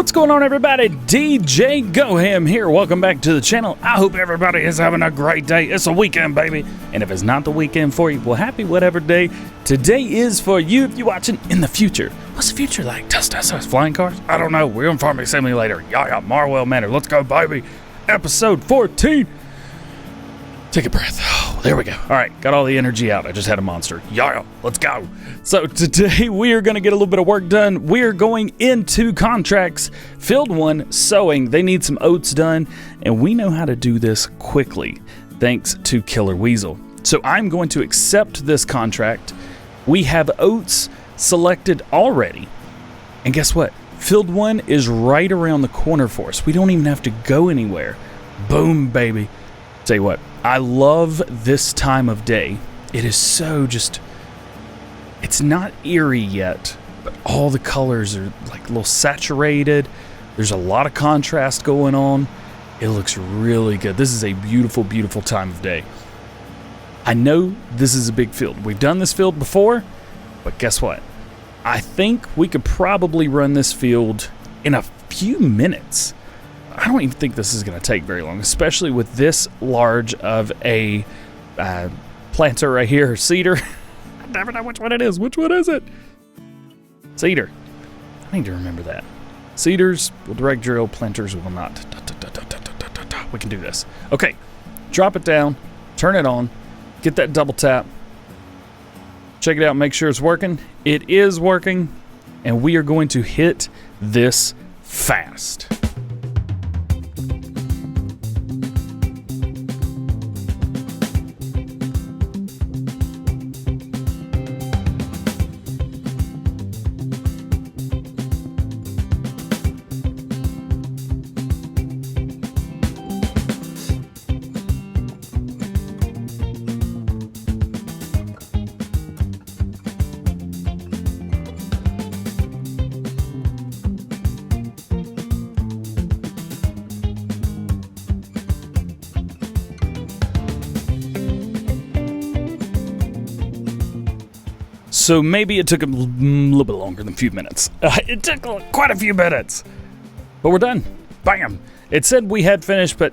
What's going on, everybody? DJ GoHam here. Welcome back to the channel. I hope everybody is having a great day. It's a weekend, baby. And if it's not the weekend for you, well, happy whatever day today is for you if you're watching in the future. What's the future like? Dust flying cars? I don't know. We're on Farming Simulator. Yeah, Marwell Manor. Let's go, baby. Episode 14. Take a breath. Oh, there we go. All right, got all the energy out. I just had a monster. Yeah, let's go. So today we are going to get a little bit of work done. We are going into contracts. Field 1, sowing. They need some oats done, and we know how to do this quickly, thanks to Killer Weasel. So I'm going to accept this contract. We have oats selected already. And guess what? Field 1 is right around the corner for us. We don't even have to go anywhere. Boom, baby. Tell you what, I love this time of day. It is so just, it's not eerie yet, but all the colors are like a little saturated. There's a lot of contrast going on. It looks really good. This is a beautiful, beautiful time of day. I know this is a big field. We've done this field before, but guess what? I think we could probably run this field in a few minutes. I don't even think this is going to take very long, especially with this large of a planter right here, cedar. I never know which one it is. Which one is it? Cedar. I need to remember that. Cedars will direct drill, planters will not. We can do this. Okay, drop it down, turn it on, get that double tap, check it out, make sure it's working. It is working, and we are going to hit this fast. So maybe it took a little bit longer than a few minutes. It took quite a few minutes. But we're done. Bam! It said we had finished, but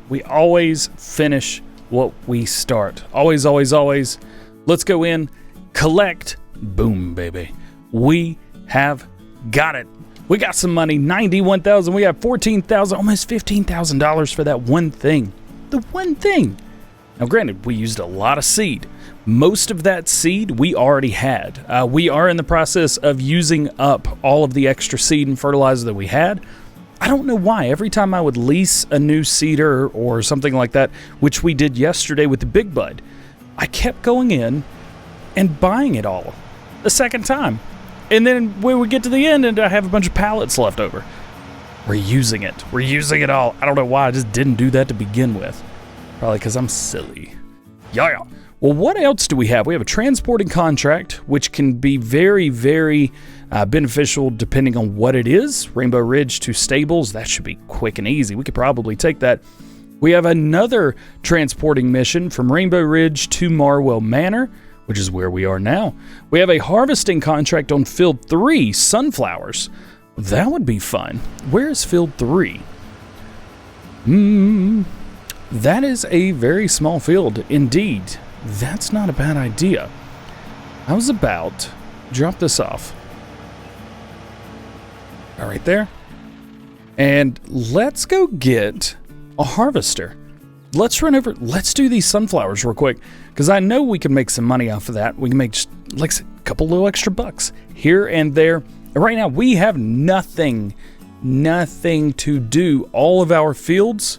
we always finish what we start. Always, always, always. Let's go in, collect. Boom, baby. We have got it. We got some money, $91,000. We have $14,000, almost $15,000 for that one thing. The one thing. Now, granted, we used a lot of seed. Most of that seed we already had. We are in the process of using up all of the extra seed and fertilizer that we had. I don't know why. Every time I would lease a new seeder or something like that, which we did yesterday with the Big Bud, I kept going in and buying it all a second time. And then when we get to the end and I have a bunch of pallets left over, we're using it. We're using it all. I don't know why. I just didn't do that to begin with. Probably because I'm silly. Yeah. Well, what else do we have? We have a transporting contract, which can be very, very beneficial depending on what it is. Rainbow Ridge to Stables, that should be quick and easy. We could probably take that. We have another transporting mission from Rainbow Ridge to Marwell Manor, which is where we are now. We have a harvesting contract on Field 3, sunflowers. That would be fun. Where is Field 3? That is a very small field indeed. That's not a bad idea. I was about to drop this off. All right there. And let's go get a harvester. Let's run over. Let's do these sunflowers real quick, because I know we can make some money off of that. We can make just like a couple little extra bucks here and there. And right now we have nothing to do. All of our fields,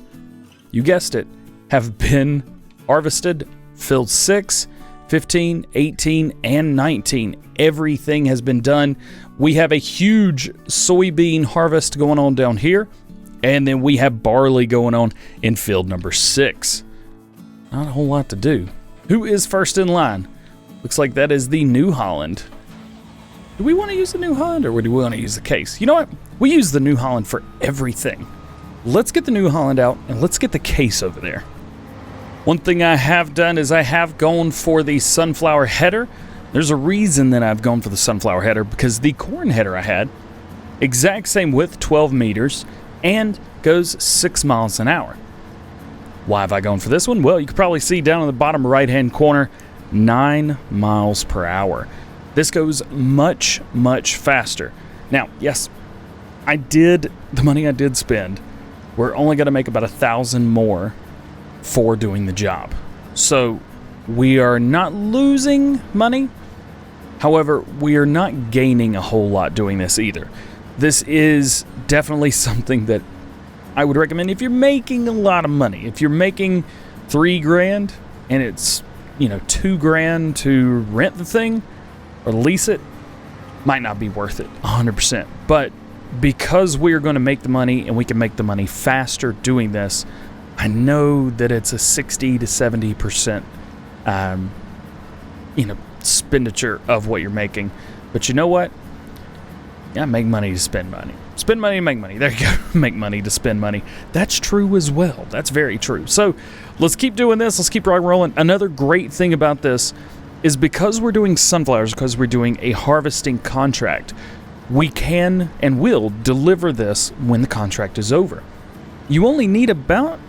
you guessed it, have been harvested. Field 6, 15, 18, and 19. Everything has been done. We have a huge soybean harvest going on down here. And then we have barley going on in field number 6. Not a whole lot to do. Who is first in line? Looks like that is the New Holland. Do we want to use the New Holland, or do we want to use the case? You know what? We use the New Holland for everything. Let's get the New Holland out, and let's get the case over there. One thing I have done is I have gone for the sunflower header. There's a reason that I've gone for the sunflower header, because the corn header I had Exact same width, 12 meters, and goes 6 miles an hour. Why have I gone for this one? Well, you can probably see down in the bottom right-hand corner, 9 miles per hour. This goes much, much faster. Now, yes, the money I did spend, we're only going to make about 1,000 more for doing the job. So we are not losing money. However, we are not gaining a whole lot doing this either. This is definitely something that I would recommend if you're making a lot of money. If you're making $3,000 and it's, $2,000 to rent the thing or lease it, might not be worth it 100%. But because we're going to make the money and we can make the money faster doing this, I know that it's a 60 to 70% expenditure of what you're making. But you know what? Yeah, make money to spend money. Spend money to make money. There you go. Make money to spend money. That's true as well. That's very true. So let's keep doing this. Let's keep rock rolling. Another great thing about this is because we're doing sunflowers, because we're doing a harvesting contract, we can and will deliver this when the contract is over. You only need about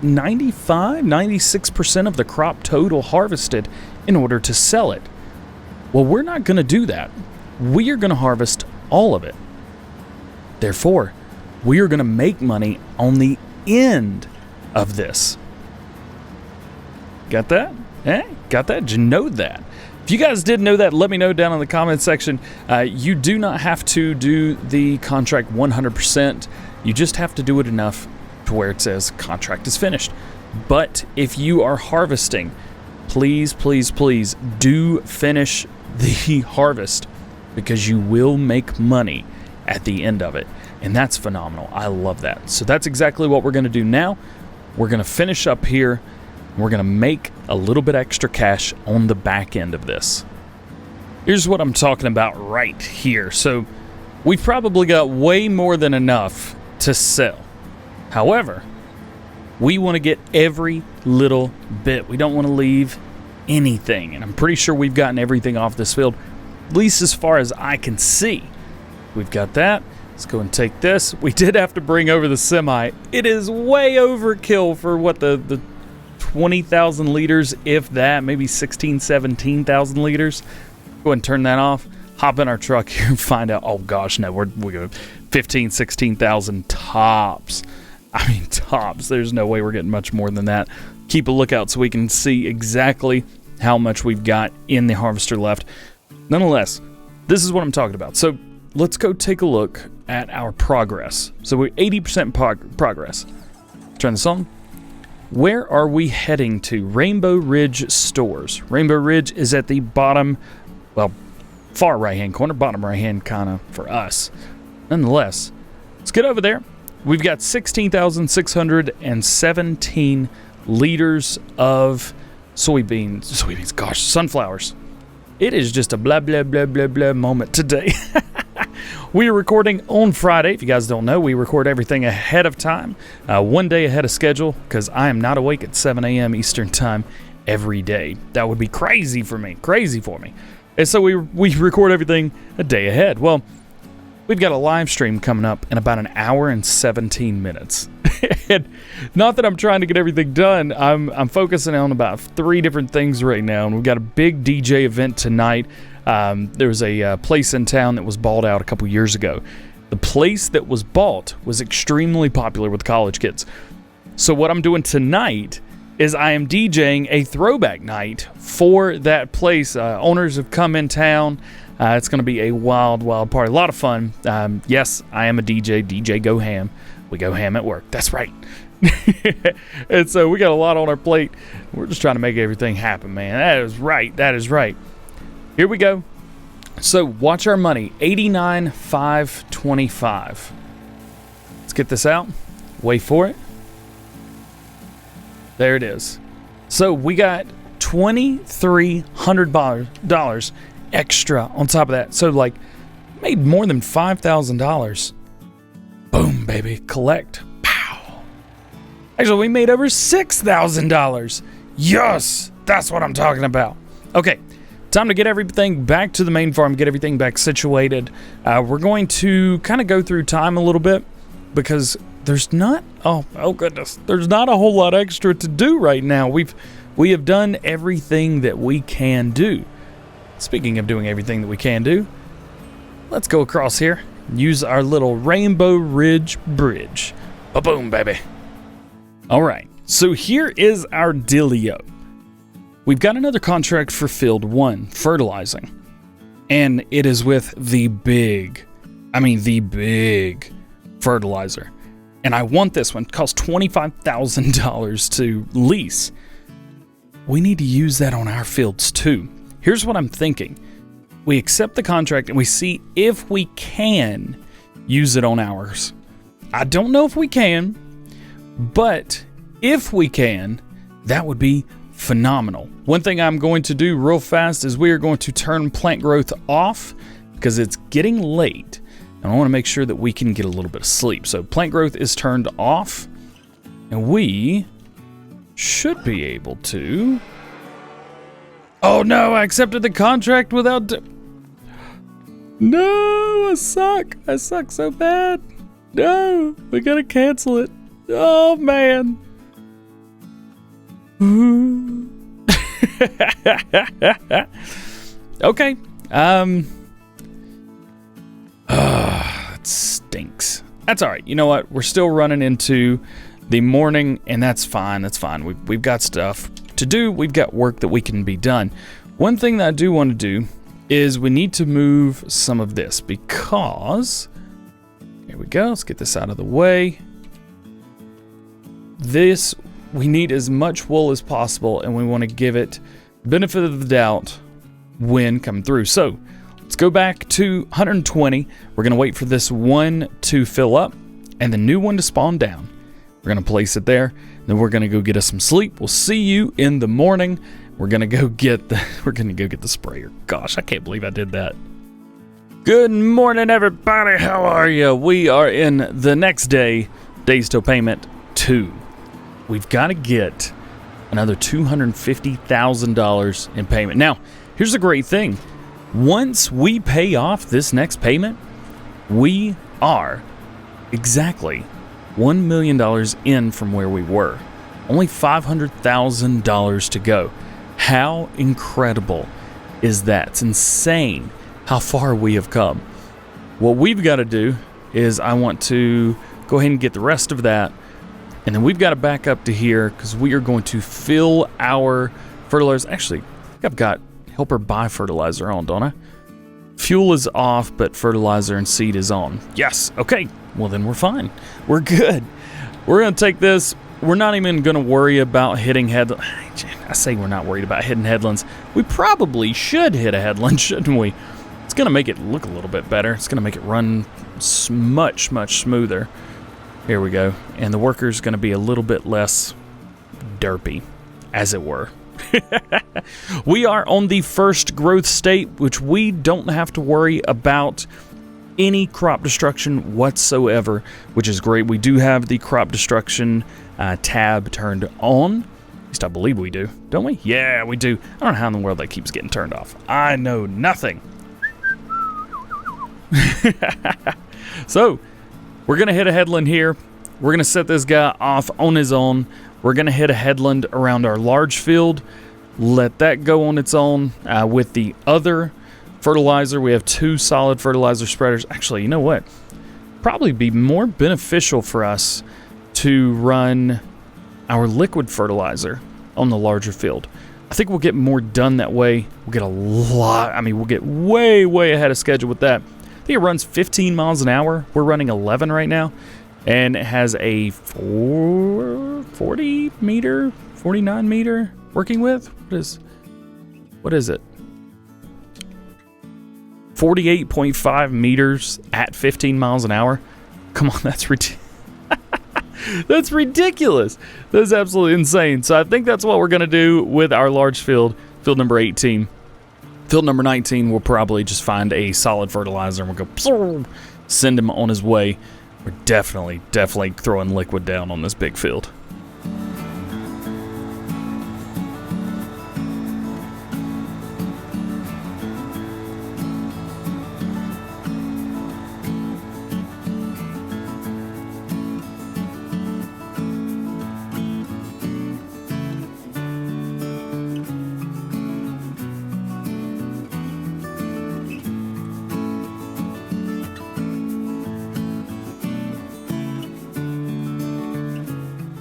96% of the crop total harvested in order to sell it. Well, we're not going to do that. We are going to harvest all of it. Therefore, we are going to make money on the end of this. Got that? Got that? Did you know that? If you guys did know that, let me know down in the comment section. You do not have to do the contract 100%. You just have to do it enough to where it says contract is finished. But if you are harvesting, please, please, please do finish the harvest, because you will make money at the end of it. And that's phenomenal. I love that. So that's exactly what we're going to do now. We're going to finish up here. We're going to make a little bit extra cash on the back end of this. Here's what I'm talking about right here. So we've probably got way more than enough to sell. However, we want to get every little bit. We don't want to leave anything. And I'm pretty sure we've gotten everything off this field, at least as far as I can see. We've got that. Let's go and take this. We did have to bring over the semi. It is way overkill for what the 20,000 liters, if that, maybe 16, 17,000 liters. Go ahead and turn that off. Hop in our truck here and find out. Oh gosh, no, we're going 15, 16,000 tops. I mean, tops. There's no way we're getting much more than that. Keep a lookout so we can see exactly how much we've got in the harvester left. Nonetheless, this is what I'm talking about. So let's go take a look at our progress. So we're 80% progress. Turn this on. Where are we heading to? Rainbow Ridge stores. Rainbow Ridge is at the bottom, well, far right-hand corner, bottom right-hand kind of for us. Nonetheless, let's get over there. We've got 16,617 liters of soybeans, gosh, sunflowers. It is just a blah, blah, blah, blah, blah moment today. We are recording on Friday. If you guys don't know, we record everything ahead of time, one day ahead of schedule, because I am not awake at 7 a.m. Eastern time every day. That would be crazy for me. And so we record everything a day ahead. Well, we've got a live stream coming up in about an hour and 17 minutes. And not that I'm trying to get everything done. I'm focusing on about 3 different things right now. And we've got a big DJ event tonight. There was a place in town that was bought out a couple years ago. The place that was bought was extremely popular with college kids. So what I'm doing tonight is I am DJing a throwback night for that place. Owners have come in town. It's going to be a wild, wild party. A lot of fun. Yes, I am a DJ. DJ Go Ham. We go ham at work. That's right. And so we got a lot on our plate. We're just trying to make everything happen, man. That is right. Here we go. So watch our money. 89,525. Let's get this out. Wait for it. There it is. So we got $2,300 extra on top of that. So like made more than $5,000. Boom, baby. Collect. Pow. Actually, we made over $6,000. Yes, that's what I'm talking about. Okay, time to get everything back to the main farm, get everything back situated. We're going to kind of go through time a little bit because there's not, oh goodness, there's not a whole lot extra to do right now. We have done everything that we can do. Speaking of doing everything that we can do, let's go across here and use our little Rainbow Ridge Bridge. Ba-boom, baby. All right, so here is our dealio. We've got another contract for Field 1, Fertilizing. And it is with the big fertilizer. And I want this one. It costs $25,000 to lease. We need to use that on our fields too. Here's what I'm thinking. We accept the contract and we see if we can use it on ours. I don't know if we can, but if we can, that would be phenomenal. One thing I'm going to do real fast is we are going to turn plant growth off because it's getting late. And I want to make sure that we can get a little bit of sleep. So plant growth is turned off and we should be able to... Oh no, I accepted the contract without... No, I suck. I suck so bad. No, we gotta cancel it. Oh man. Okay. It stinks. That's all right. You know what? We're still running into the morning, and that's fine. That's fine. We've got stuff to do. We've got work that we can be done. One thing that I do want to do is we need to move some of this because... Here we go. Let's get this out of the way. This, we need as much wool as possible, and we want to give it benefit of the doubt when coming through. So let's go back to 120. We're going to wait for this one to fill up and the new one to spawn down. We're going to place it there. Then we're going to go get us some sleep. We'll see you in the morning. We're going to go get the sprayer. Gosh, I can't believe I did that. Good morning, everybody. How are you? We are in the next day, days till payment 2. We've got to get another $250,000 in payment. Now, here's the great thing. Once we pay off this next payment, we are exactly $1 million in from where we were. Only $500,000 to go. How incredible is that? It's insane how far we have come. What we've got to do is I want to go ahead and get the rest of that. And then we've got to back up to here because we are going to fill our fertilizer. Actually, I've got helper buy fertilizer on, don't I? Fuel is off, but fertilizer and seed is on. Yes. Okay. Well, then we're fine. We're good. We're going to take this. We're not even going to worry about hitting headlands. I say we're not worried about hitting headlands. We probably should hit a headland, shouldn't we? It's going to make it look a little bit better. It's going to make it run much, much smoother. Here we go. And the worker's going to be a little bit less derpy, as it were. We are on the first growth state, which we don't have to worry about any crop destruction whatsoever, which is great. We do have the crop destruction tab turned on. At least I believe we do, don't we? Yeah, we do. I don't know how in the world that keeps getting turned off. I know nothing. So, we're going to hit a headland here. We're going to set this guy off on his own. We're going to hit a headland around our large field. Let that go on its own with the other fertilizer. We have 2 solid fertilizer spreaders. Actually, you know what? Probably be more beneficial for us to run our liquid fertilizer on the larger field. I think we'll get more done that way. We'll get a lot. I mean, we'll get way, way ahead of schedule with that. I think it runs 15 miles an hour. We're running 11 right now. And it has a 40 meter, 49 meter working width. What is it? 48.5 meters at 15 miles an hour. Come on, that's ridiculous. That's ridiculous. That's absolutely insane. So I think that's what we're going to do with our large field, field number 18. Field number 19, we'll probably just find a solid fertilizer and we'll go send him on his way. We're definitely throwing liquid down on this big field.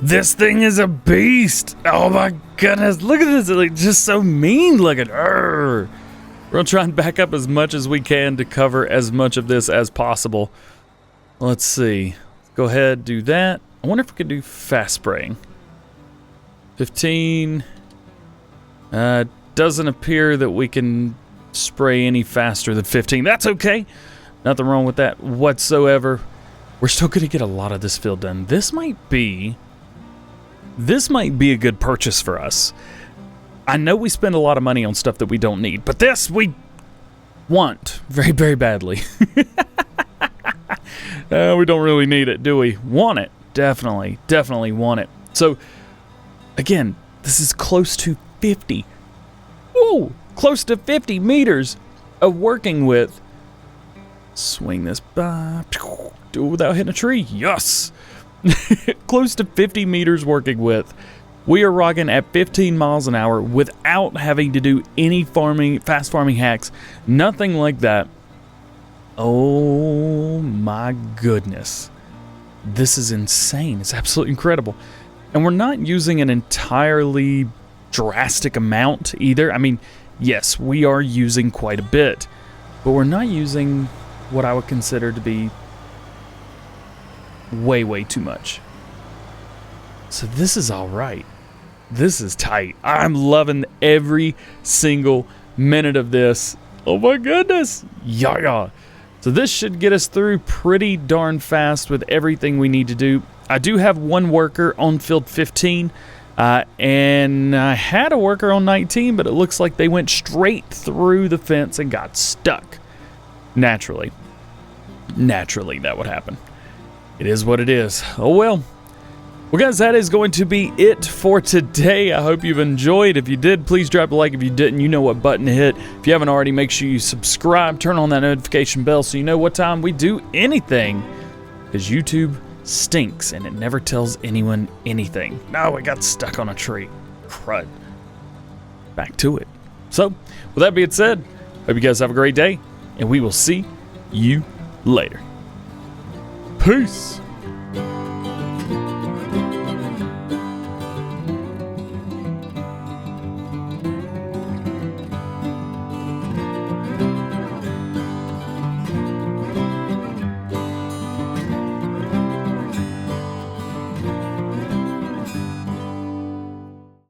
This thing is a beast. Oh my goodness. Look at this. It's like just so mean looking. We're going to try and back up as much as we can to cover as much of this as possible. Let's see. Go ahead, do that. I wonder if we could do fast spraying. 15. Doesn't appear that we can spray any faster than 15. That's okay. Nothing wrong with that whatsoever. We're still going to get a lot of this field done. This might be a good purchase for us. I know we spend a lot of money on stuff that we don't need, but this we want very, very badly. We don't really need it, do we? Want it. Definitely want it. So, again, this is close to 50. Ooh, close to 50 meters of working with. Swing this by. Do it without hitting a tree. Yes. Close to 50 meters working with. We are rocking at 15 miles an hour without having to do any fast farming hacks. Nothing like that. Oh my goodness. This is insane. It's absolutely incredible. And we're not using an entirely drastic amount either. I mean, yes, we are using quite a bit, but we're not using what I would consider to be way, way too much. So this is all right. This is tight. I'm loving every single minute of this. Oh my goodness. Yeah. So this should get us through pretty darn fast with everything we need to do. I do have one worker on field 15, and I had a worker on 19, but it looks like they went straight through the fence and got stuck. Naturally, that would happen. It is what it is. Oh well. Well, guys, that is going to be it for today. I hope you've enjoyed. If you did, please drop a like. If you didn't, you know what button to hit. If you haven't already, make sure you subscribe. Turn on that notification bell so you know what time we do anything. Because YouTube stinks and it never tells anyone anything. No, it got stuck on a tree. Crud. Back to it. So, with that being said, hope you guys have a great day. And we will see you later. Peace.